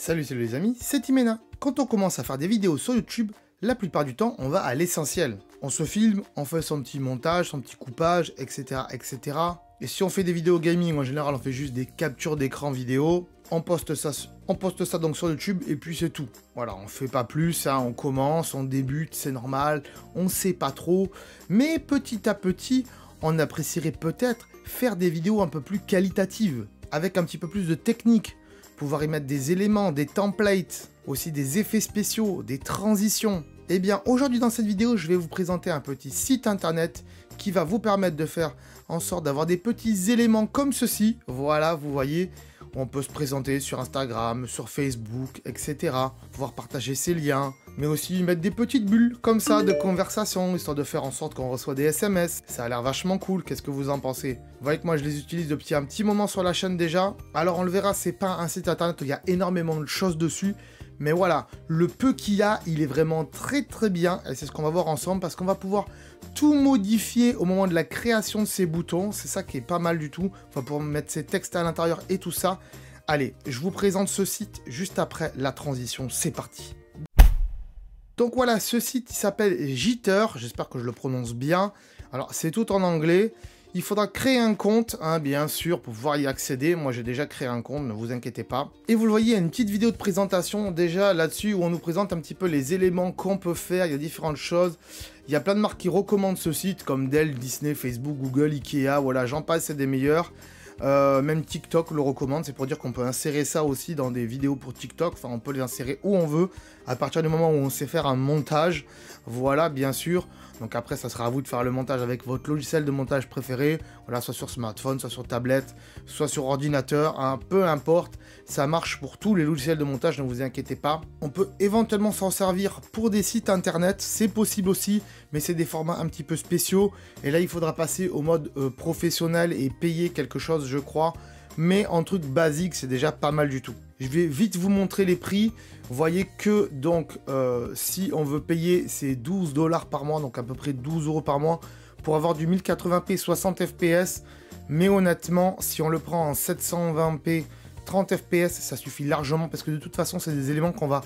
Salut les amis, c'est Timena. Quand on commence à faire des vidéos sur YouTube, la plupart du temps, on va à l'essentiel. On se filme, on fait son petit montage, son petit coupage, etc., etc. Et si on fait des vidéos gaming, en général, on fait juste des captures d'écran vidéo. On poste ça donc sur YouTube et puis c'est tout. Voilà, on fait pas plus, hein, on commence, on débute, c'est normal, on sait pas trop. Mais petit à petit, on apprécierait peut-être faire des vidéos un peu plus qualitatives, avec un petit peu plus de technique. Pouvoir y mettre des éléments, des templates, aussi des effets spéciaux, des transitions. Eh bien, aujourd'hui dans cette vidéo, je vais vous présenter un petit site internet qui va vous permettre de faire en sorte d'avoir des petits éléments comme ceci. Voilà, vous voyez, on peut se présenter sur Instagram, sur Facebook, etc. Pouvoir partager ses liens, mais aussi mettre des petites bulles comme ça de conversation, histoire de faire en sorte qu'on reçoit des SMS. Ça a l'air vachement cool, qu'est-ce que vous en pensez? Vous voyez que moi je les utilise depuis un petit moment sur la chaîne déjà. Alors on le verra, c'est pas un site internet où il y a énormément de choses dessus. Mais voilà, le peu qu'il y a, il est vraiment très bien. Et c'est ce qu'on va voir ensemble parce qu'on va pouvoir tout modifier au moment de la création de ces boutons. C'est ça qui est pas mal du tout. On va pouvoir mettre ces textes à l'intérieur et tout ça. Allez, je vous présente ce site juste après la transition. C'est parti. Donc voilà, ce site il s'appelle Jitter. J'espère que je le prononce bien. Alors, c'est tout en anglais. Il faudra créer un compte, hein, bien sûr, pour pouvoir y accéder. Moi, j'ai déjà créé un compte, ne vous inquiétez pas. Et vous le voyez, il y a une petite vidéo de présentation déjà là-dessus où on nous présente un petit peu les éléments qu'on peut faire. Il y a différentes choses. Il y a plein de marques qui recommandent ce site, comme Dell, Disney, Facebook, Google, Ikea. Voilà, j'en passe, c'est des meilleurs. Même TikTok le recommande, c'est pour dire qu'on peut insérer ça aussi dans des vidéos pour TikTok. Enfin, on peut les insérer où on veut, à partir du moment où on sait faire un montage. Voilà, bien sûr. Donc après, ça sera à vous de faire le montage avec votre logiciel de montage préféré. Voilà, soit sur smartphone, soit sur tablette, soit sur ordinateur, hein, peu importe. Ça marche pour tous les logiciels de montage, ne vous inquiétez pas. On peut éventuellement s'en servir pour des sites internet, c'est possible aussi, mais c'est des formats un petit peu spéciaux. Et là, il faudra passer au mode professionnel et payer quelque chose, je crois. Mais en truc basique, c'est déjà pas mal du tout. Je vais vite vous montrer les prix. Vous voyez que donc si on veut payer, c'est 12 $ par mois, donc à peu près 12 € par mois pour avoir du 1080p 60 fps. Mais honnêtement, si on le prend en 720p 30 fps, ça suffit largement parce que de toute façon, c'est des éléments qu'on va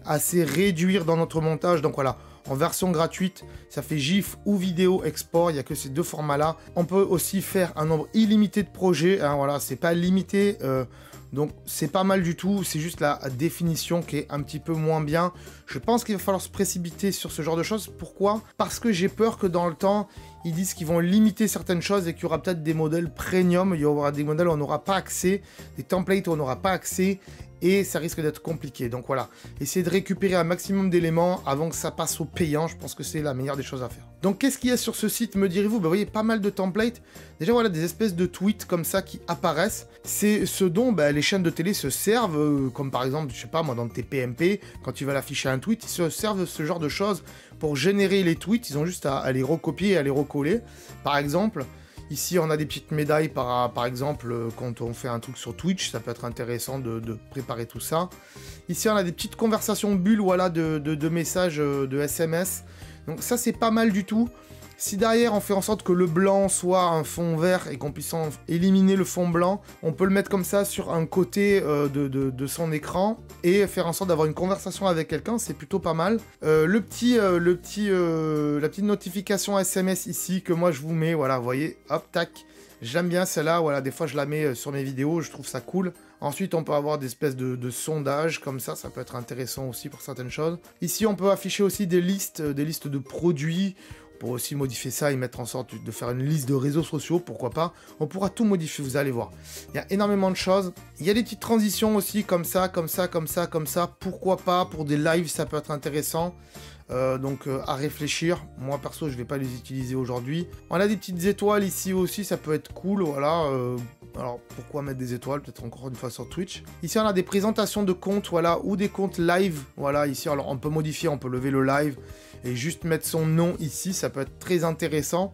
assez réduire dans notre montage. Donc voilà, en version gratuite, ça fait GIF ou vidéo export, il n'y a que ces deux formats-là. On peut aussi faire un nombre illimité de projets, hein, voilà, c'est pas limité, donc c'est pas mal du tout, c'est juste la définition qui est un petit peu moins bien. Je pense qu'il va falloir se précipiter sur ce genre de choses. Pourquoi? Parce que j'ai peur que dans le temps, ils disent qu'ils vont limiter certaines choses et qu'il y aura peut-être des modèles premium, il y aura des modèles où on n'aura pas accès, des templates où on n'aura pas accès, et ça risque d'être compliqué. Donc voilà, essayez de récupérer un maximum d'éléments avant que ça passe au payant. Je pense que c'est la meilleure des choses à faire. Donc qu'est-ce qu'il y a sur ce site, me direz-vous? Vous voyez, pas mal de templates. Déjà voilà, des espèces de tweets comme ça qui apparaissent. C'est ce dont les chaînes de télé se servent, comme par exemple, je sais pas moi, dans tes PMP, quand tu vas afficher un tweet, ils se servent de ce genre de choses pour générer les tweets. Ils ont juste à les recopier et à les recoller. Par exemple, ici, on a des petites médailles, par exemple, quand on fait un truc sur Twitch, ça peut être intéressant de préparer tout ça. Ici, on a des petites conversations bulles, voilà, de messages, de SMS. Donc ça, c'est pas mal du tout. Si derrière, on fait en sorte que le blanc soit un fond vert et qu'on puisse éliminer le fond blanc, on peut le mettre comme ça sur un côté de son écran et faire en sorte d'avoir une conversation avec quelqu'un, c'est plutôt pas mal. La petite notification SMS ici que moi je vous mets, voilà, vous voyez, hop, tac. J'aime bien celle-là, voilà, des fois je la mets sur mes vidéos, je trouve ça cool. Ensuite, on peut avoir des espèces de sondages comme ça peut être intéressant aussi pour certaines choses. Ici, on peut afficher aussi des listes de produits. On pourra aussi modifier ça et mettre en sorte de faire une liste de réseaux sociaux, pourquoi pas. On pourra tout modifier, vous allez voir. Il y a énormément de choses. Il y a des petites transitions aussi, comme ça. Pourquoi pas, pour des lives, ça peut être intéressant. Donc à réfléchir. Moi perso je vais pas les utiliser aujourd'hui. On a des petites étoiles ici aussi, ça peut être cool, voilà. Alors pourquoi mettre des étoiles, peut-être encore une fois sur Twitch. Ici on a des présentations de comptes, voilà, ou des comptes live, voilà. Ici alors on peut modifier, on peut lever le live et juste mettre son nom ici, ça peut être très intéressant.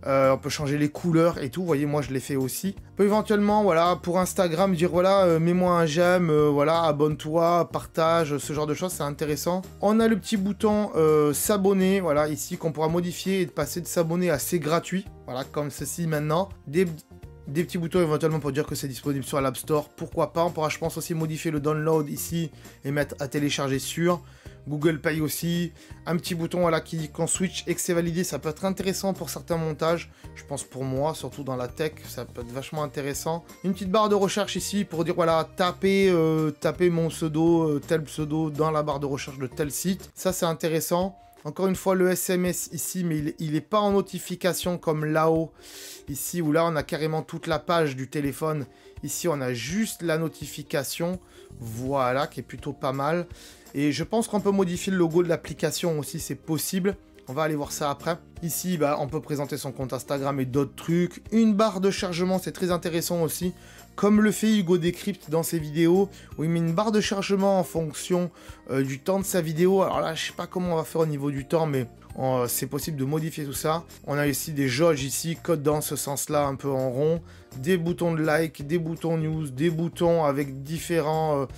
On peut changer les couleurs et tout, vous voyez, moi je l'ai fait aussi. On peut éventuellement, voilà, pour Instagram, dire voilà, mets-moi un j'aime, voilà, abonne-toi, partage, ce genre de choses, c'est intéressant. On a le petit bouton s'abonner, voilà, ici, qu'on pourra modifier et de passer de s'abonner à c'est gratuit, voilà, comme ceci maintenant. Des petits boutons éventuellement pour dire que c'est disponible sur l'App Store, pourquoi pas. On pourra, je pense, aussi modifier le download ici et mettre à télécharger sur. Google Pay aussi. Un petit bouton voilà, qui dit qu'on switch et que c'est validé, ça peut être intéressant pour certains montages. Je pense pour moi, surtout dans la tech, ça peut être vachement intéressant. Une petite barre de recherche ici pour dire voilà, tapez mon pseudo, tel pseudo dans la barre de recherche de tel site. Ça c'est intéressant. Encore une fois, le SMS ici, mais il n'est pas en notification comme là-haut. Ici, où là, on a carrément toute la page du téléphone. Ici, on a juste la notification. Voilà, qui est plutôt pas mal. Et je pense qu'on peut modifier le logo de l'application aussi, c'est possible. On va aller voir ça après. Ici, bah, on peut présenter son compte Instagram et d'autres trucs. Une barre de chargement, c'est très intéressant aussi. Comme le fait Hugo Decrypt dans ses vidéos, où il met une barre de chargement en fonction du temps de sa vidéo. Alors là, je sais pas comment on va faire au niveau du temps, mais c'est possible de modifier tout ça. On a ici des jauges ici, code dans ce sens-là, un peu en rond. Des boutons de like, des boutons news, des boutons avec différentes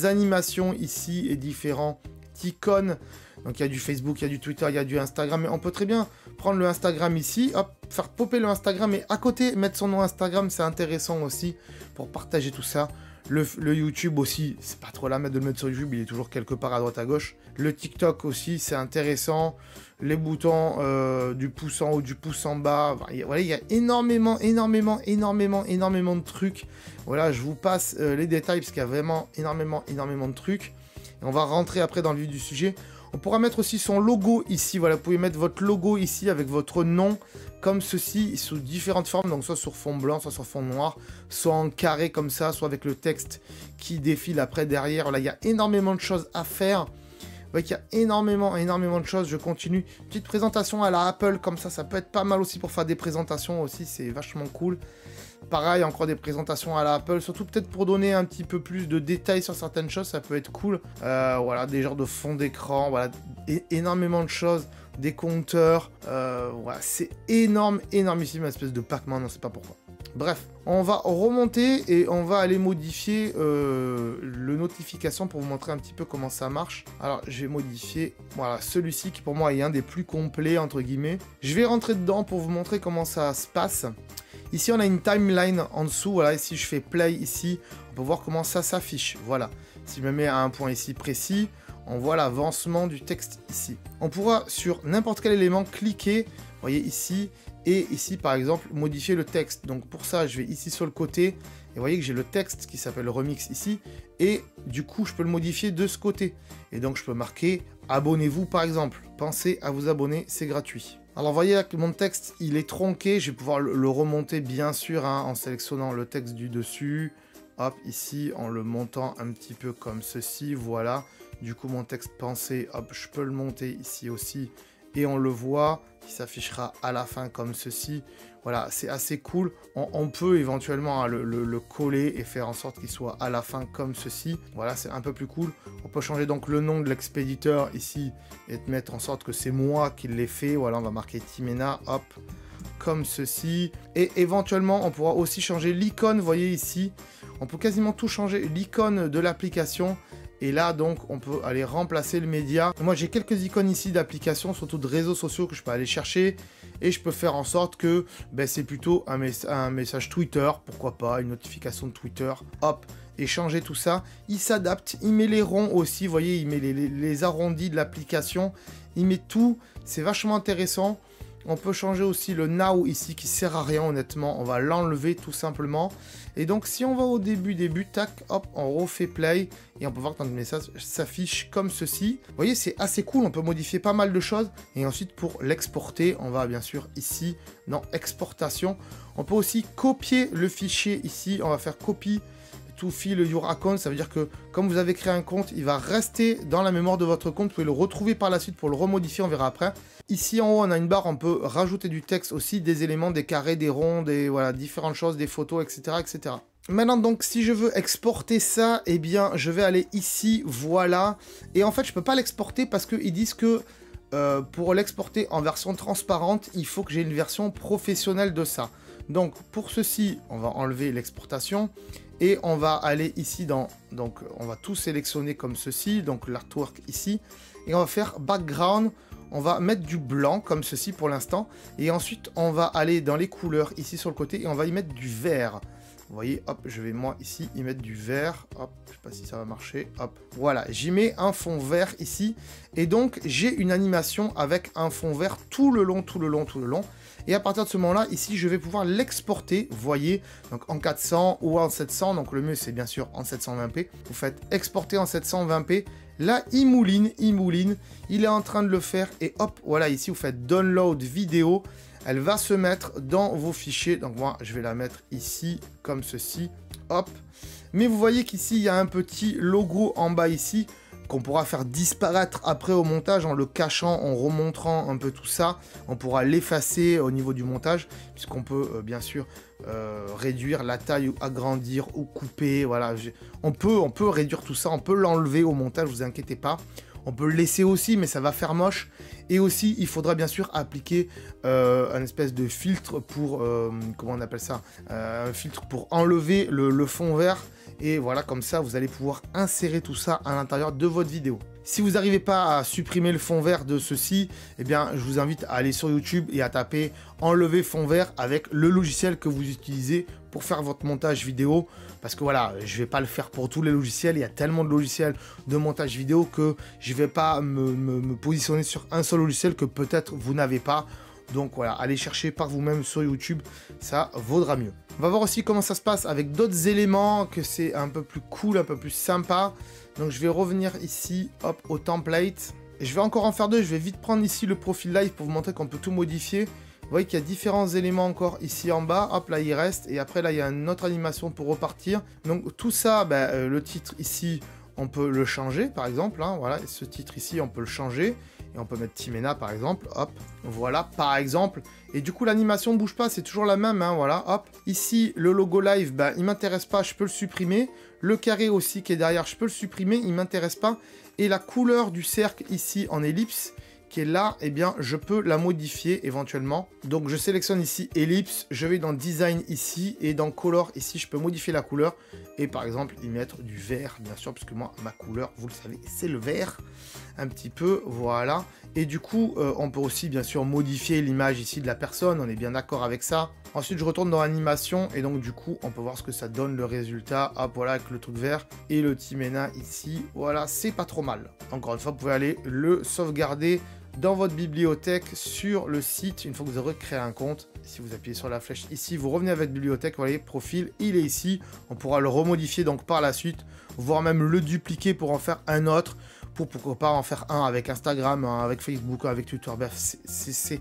animations ici et différentes icônes. Donc il y a du Facebook, il y a du Twitter, il y a du Instagram. Mais on peut très bien prendre le Instagram ici, hop, faire popper le Instagram et à côté mettre son nom Instagram, c'est intéressant aussi pour partager tout ça. Le YouTube aussi, c'est pas trop la mettre de le mettre sur YouTube, il est toujours quelque part à droite à gauche. Le TikTok aussi, c'est intéressant. Les boutons du pouce en haut, du pouce en bas. Voilà, il y a énormément de trucs. Voilà, je vous passe les détails parce qu'il y a vraiment énormément de trucs. Et on va rentrer après dans le vif du sujet. On pourra mettre aussi son logo ici. Voilà, vous pouvez mettre votre logo ici avec votre nom comme ceci, sous différentes formes. Donc soit sur fond blanc, soit sur fond noir, soit en carré comme ça, soit avec le texte qui défile après derrière. Là, il y a énormément de choses à faire. Vous voyez qu'il y a énormément de choses. Je continue. Petite présentation à la Apple comme ça peut être pas mal aussi pour faire des présentations aussi. C'est vachement cool. Pareil, encore des présentations à la Apple, surtout peut-être pour donner un petit peu plus de détails sur certaines choses, ça peut être cool. Voilà, des genres de fond d'écran, voilà, énormément de choses, des compteurs, voilà, c'est énormissime, une espèce de Pac-Man, on ne sait pas pourquoi. Bref, on va remonter et on va aller modifier le notification pour vous montrer un petit peu comment ça marche. Alors, je vais modifier, voilà, celui-ci qui pour moi est un des plus complets, entre guillemets. Je vais rentrer dedans pour vous montrer comment ça se passe. Ici, on a une timeline en dessous. Voilà, et si je fais play ici, on peut voir comment ça s'affiche. Voilà. Si je me mets à un point ici précis, on voit l'avancement du texte ici. On pourra, sur n'importe quel élément, cliquer, vous voyez ici, et ici, par exemple, modifier le texte. Donc, pour ça, je vais ici sur le côté, et vous voyez que j'ai le texte qui s'appelle remix ici, et du coup, je peux le modifier de ce côté. Et donc, je peux marquer « Abonnez-vous » par exemple. Pensez à vous abonner, c'est gratuit. Alors, vous voyez là que mon texte, il est tronqué. Je vais pouvoir le remonter, bien sûr, hein, en sélectionnant le texte du dessus. Hop, ici, en le montant un petit peu comme ceci, voilà. Du coup, mon texte pensé, hop, je peux le monter ici aussi. Et on le voit, qui s'affichera à la fin comme ceci. Voilà, c'est assez cool. On peut éventuellement hein, le coller et faire en sorte qu'il soit à la fin comme ceci. Voilà, c'est un peu plus cool. On peut changer donc le nom de l'expéditeur ici et mettre en sorte que c'est moi qui l'ai fait. Voilà, on va marquer Timena, hop, comme ceci. Et éventuellement, on pourra aussi changer l'icône, vous voyez ici. On peut quasiment tout changer, l'icône de l'application. Et là, donc, on peut aller remplacer le média. Moi, j'ai quelques icônes ici d'applications, surtout de réseaux sociaux que je peux aller chercher. Et je peux faire en sorte que ben, c'est plutôt un message Twitter, pourquoi pas, une notification de Twitter. Hop, et changer tout ça. Il s'adapte, il met les ronds aussi, vous voyez, il met les arrondis de l'application. Il met tout, c'est vachement intéressant. On peut changer aussi le now ici qui sert à rien honnêtement, on va l'enlever tout simplement. Et donc si on va au début, tac, hop, on refait play et on peut voir que notre message s'affiche comme ceci. Vous voyez, c'est assez cool, on peut modifier pas mal de choses. Et ensuite pour l'exporter, on va bien sûr ici dans exportation. On peut aussi copier le fichier ici, on va faire copie to fill your account, ça veut dire que comme vous avez créé un compte, il va rester dans la mémoire de votre compte, vous pouvez le retrouver par la suite pour le remodifier, on verra après. Ici en haut, on a une barre, on peut rajouter du texte aussi, des éléments, des carrés, des ronds, des voilà, différentes choses, des photos, etc. Maintenant donc, si je veux exporter ça, eh bien, je vais aller ici, voilà. Et en fait, je peux pas l'exporter parce qu'ils disent que pour l'exporter en version transparente, il faut que j'ai une version professionnelle de ça. Donc, pour ceci, on va enlever l'exportation. Et on va aller ici dans, donc on va tout sélectionner comme ceci, donc l'artwork ici, et on va faire background, on va mettre du blanc comme ceci pour l'instant. Et ensuite, on va aller dans les couleurs ici sur le côté et on va y mettre du vert. Vous voyez, hop, je vais moi ici y mettre du vert. Hop, je sais pas si ça va marcher. Hop, voilà, j'y mets un fond vert ici. Et donc, j'ai une animation avec un fond vert tout le long, tout le long, tout le long. Et à partir de ce moment-là, ici, je vais pouvoir l'exporter, vous voyez, donc en 400 ou en 700. Donc le mieux, c'est bien sûr en 720p. Vous faites exporter en 720p. Là, il mouline, il est en train de le faire. Et hop, voilà, ici, vous faites download vidéo. Elle va se mettre dans vos fichiers. Donc moi, je vais la mettre ici, comme ceci. Hop. Mais vous voyez qu'ici, il y a un petit logo en bas ici, qu'on pourra faire disparaître après au montage en le cachant, en remontrant un peu tout ça. On pourra l'effacer au niveau du montage, puisqu'on peut bien sûr réduire la taille ou agrandir ou couper. Voilà, on peut réduire tout ça, on peut l'enlever au montage, vous inquiétez pas. On peut le laisser aussi, mais ça va faire moche. Et aussi, il faudra bien sûr appliquer un espèce de filtre pour... comment on appelle ça, un filtre pour enlever le fond vert. Et voilà, comme ça, vous allez pouvoir insérer tout ça à l'intérieur de votre vidéo. Si vous n'arrivez pas à supprimer le fond vert de ceci, eh bien, je vous invite à aller sur YouTube et à taper « Enlever fond vert » avec le logiciel que vous utilisez pour faire votre montage vidéo. Parce que voilà, je ne vais pas le faire pour tous les logiciels. Il y a tellement de logiciels de montage vidéo que je ne vais pas me positionner sur un seul logiciel que peut-être vous n'avez pas. Donc voilà, allez chercher par vous-même sur YouTube, ça vaudra mieux. On va voir aussi comment ça se passe avec d'autres éléments, que c'est un peu plus cool, un peu plus sympa. Donc je vais revenir ici, hop, au template. Et je vais encore en faire deux, je vais vite prendre ici le profil live pour vous montrer qu'on peut tout modifier. Vous voyez qu'il y a différents éléments encore ici en bas, hop, là il reste. Et après là, il y a une autre animation pour repartir. Donc tout ça, le titre ici, on peut le changer par exemple, hein, voilà, et ce titre ici, on peut le changer. Et on peut mettre Timena par exemple, hop, voilà, par exemple. Et du coup, l'animation ne bouge pas, c'est toujours la même, hein, voilà, hop. Ici, le logo live, il m'intéresse pas, je peux le supprimer. Le carré aussi qui est derrière, je peux le supprimer, il m'intéresse pas. Et la couleur du cercle ici en ellipse, qui est là, eh bien, je peux la modifier éventuellement. Donc, je sélectionne ici ellipse, je vais dans design ici, et dans color ici, je peux modifier la couleur. Et par exemple, y mettre du vert, bien sûr, parce que moi, ma couleur, vous le savez, c'est le vert. Un petit peu, voilà. Et du coup, on peut aussi, bien sûr, modifier l'image ici de la personne, on est bien d'accord avec ça. Ensuite, je retourne dans animation, et donc, du coup, on peut voir ce que ça donne, le résultat. Hop, voilà, avec le truc vert, et le Timena ici, voilà, c'est pas trop mal. Encore une fois, vous pouvez aller le sauvegarder dans votre bibliothèque sur le site, une fois que vous aurez créé un compte. Si vous appuyez sur la flèche ici, vous revenez avec bibliothèque, vous voyez, profil, il est ici. On pourra le remodifier donc par la suite, voire même le dupliquer pour en faire un autre, pour pourquoi pas en faire un avec Instagram, un avec Facebook, avec Twitter. Bref, c'est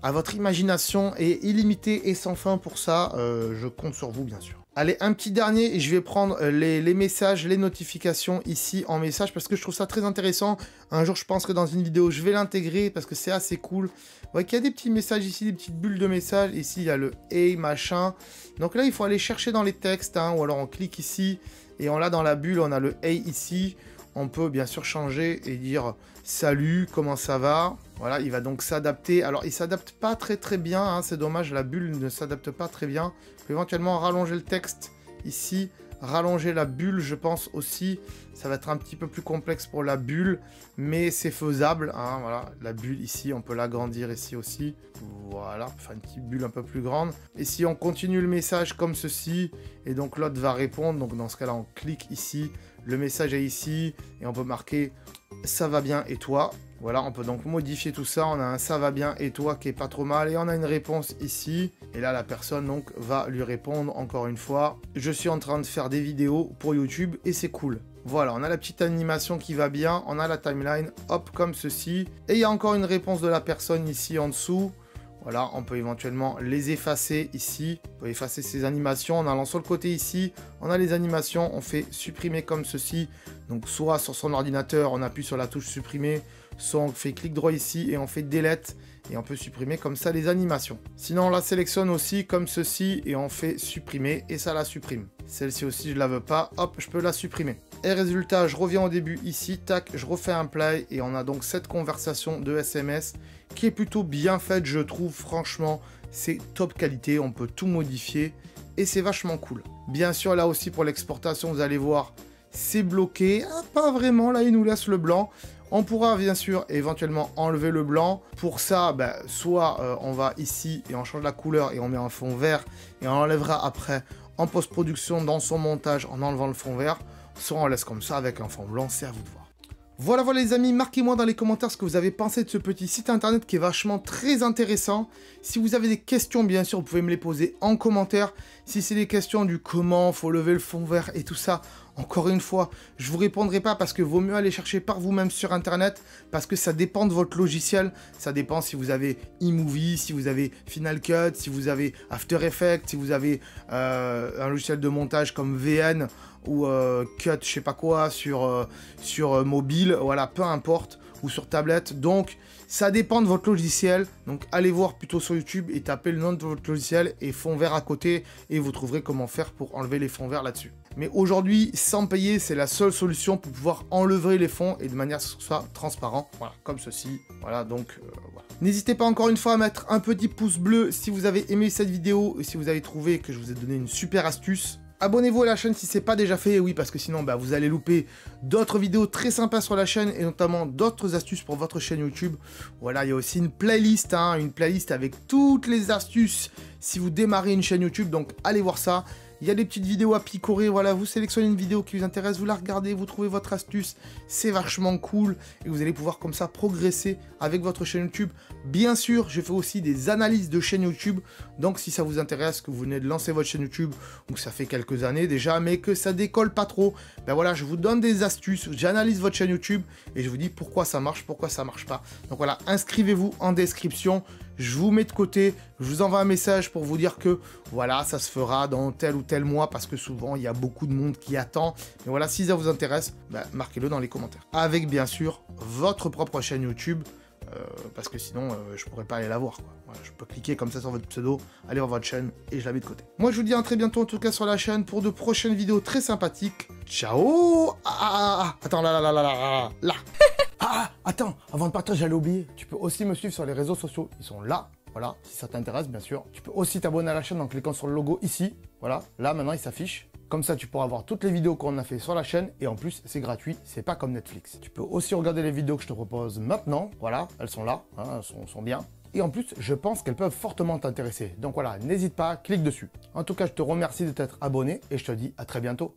à votre imagination et illimitée et sans fin pour ça. Je compte sur vous, bien sûr. Allez, un petit dernier, et je vais prendre les messages, les notifications ici en message, parce que je trouve ça très intéressant. Un jour, je pense que dans une vidéo, je vais l'intégrer, parce que c'est assez cool. Vous voyez qu'il y a des petits messages ici, des petites bulles de messages. Ici, il y a le « Hey » machin. Donc là, il faut aller chercher dans les textes, hein, ou alors on clique ici, et on l'a dans la bulle, on a le « Hey » ici. On peut bien sûr changer et dire « Salut, comment ça va ?» Voilà, il va donc s'adapter. Alors, il ne s'adapte pas très bien, hein, c'est dommage, la bulle ne s'adapte pas très bien. On peut éventuellement rallonger le texte ici, rallonger la bulle, je pense aussi. Ça va être un petit peu plus complexe pour la bulle, mais c'est faisable, hein, voilà. La bulle ici, on peut l'agrandir ici aussi. Voilà, faire une petite bulle un peu plus grande. Et si on continue le message comme ceci, et donc l'autre va répondre, donc dans ce cas-là, on clique ici, le message est ici, et on peut marquer « Ça va bien et toi ?» Voilà, on peut donc modifier tout ça. On a un « ça va bien et toi » qui est pas trop mal. Et on a une réponse ici. Et là, la personne donc va lui répondre encore une fois. Je suis en train de faire des vidéos pour YouTube et c'est cool. Voilà, on a la petite animation qui va bien. On a la timeline, hop, comme ceci. Et il y a encore une réponse de la personne ici en dessous. Voilà, on peut éventuellement les effacer ici. On peut effacer ces animations en allant sur le côté ici. On a les animations, on fait supprimer comme ceci. Donc soit sur son ordinateur, on appuie sur la touche supprimer. Soit on fait clic droit ici et on fait delete. Et on peut supprimer comme ça les animations. Sinon, on la sélectionne aussi comme ceci et on fait supprimer et ça la supprime. Celle-ci aussi, je la veux pas. Hop, je peux la supprimer. Et résultat, je reviens au début ici. Tac, je refais un play et on a donc cette conversation de SMS qui est plutôt bien faite, je trouve. Franchement, c'est top qualité. On peut tout modifier et c'est vachement cool. Bien sûr, là aussi pour l'exportation, vous allez voir, c'est bloqué. Ah, pas vraiment, là, il nous laisse le blanc. On pourra bien sûr éventuellement enlever le blanc. Pour ça, soit on va ici et on change la couleur et on met un fond vert et on enlèvera après en post-production dans son montage en enlevant le fond vert, soit on laisse comme ça avec un fond blanc, c'est à vous de voir. Voilà les amis, marquez-moi dans les commentaires ce que vous avez pensé de ce petit site internet qui est vachement très intéressant. Si vous avez des questions, bien sûr, vous pouvez me les poser en commentaire. Si c'est des questions du comment, faut lever le fond vert et tout ça, encore une fois, je vous répondrai pas parce que vaut mieux aller chercher par vous-même sur internet parce que ça dépend de votre logiciel. Ça dépend si vous avez eMovie, si vous avez Final Cut, si vous avez After Effects, si vous avez un logiciel de montage comme VN ou Cut, je sais pas quoi, sur mobile, voilà, peu importe, ou sur tablette. Donc, ça dépend de votre logiciel. Donc, allez voir plutôt sur YouTube et tapez le nom de votre logiciel et fond vert à côté et vous trouverez comment faire pour enlever les fonds verts là-dessus. Mais aujourd'hui, sans payer, c'est la seule solution pour pouvoir enlever les fonds et de manière à ce que ce soit transparent. Voilà, comme ceci. Voilà, donc voilà. N'hésitez pas encore une fois à mettre un petit pouce bleu si vous avez aimé cette vidéo et si vous avez trouvé que je vous ai donné une super astuce. Abonnez-vous à la chaîne si ce n'est pas déjà fait, oui, parce que sinon vous allez louper d'autres vidéos très sympas sur la chaîne et notamment d'autres astuces pour votre chaîne YouTube. Voilà, il y a aussi une playlist avec toutes les astuces si vous démarrez une chaîne YouTube, donc allez voir ça. Il y a des petites vidéos à picorer, voilà, vous sélectionnez une vidéo qui vous intéresse, vous la regardez, vous trouvez votre astuce, c'est vachement cool, et vous allez pouvoir comme ça progresser avec votre chaîne YouTube. Bien sûr, je fais aussi des analyses de chaîne YouTube, donc si ça vous intéresse, que vous venez de lancer votre chaîne YouTube, ou que ça fait quelques années déjà, mais que ça décolle pas trop, voilà, je vous donne des astuces, j'analyse votre chaîne YouTube, et je vous dis pourquoi ça marche pas. Donc voilà, inscrivez-vous en description. Je vous mets de côté, je vous envoie un message pour vous dire que voilà, ça se fera dans tel ou tel mois parce que souvent il y a beaucoup de monde qui attend. Mais voilà, si ça vous intéresse, marquez-le dans les commentaires. Avec bien sûr votre propre chaîne YouTube parce que sinon je pourrais pas aller la voir, quoi. Voilà, je peux cliquer comme ça sur votre pseudo, aller voir votre chaîne et je la mets de côté. Moi je vous dis à très bientôt en tout cas sur la chaîne pour de prochaines vidéos très sympathiques. Ciao. Attends, là. Attends, avant de partir, j'allais oublier. Tu peux aussi me suivre sur les réseaux sociaux. Ils sont là, voilà, si ça t'intéresse, bien sûr. Tu peux aussi t'abonner à la chaîne en cliquant sur le logo ici. Voilà, là, maintenant, il s'affiche. Comme ça, tu pourras voir toutes les vidéos qu'on a fait sur la chaîne. Et en plus, c'est gratuit, c'est pas comme Netflix. Tu peux aussi regarder les vidéos que je te propose maintenant. Voilà, elles sont là, hein, elles sont bien. Et en plus, je pense qu'elles peuvent fortement t'intéresser. Donc voilà, n'hésite pas, clique dessus. En tout cas, je te remercie de t'être abonné et je te dis à très bientôt.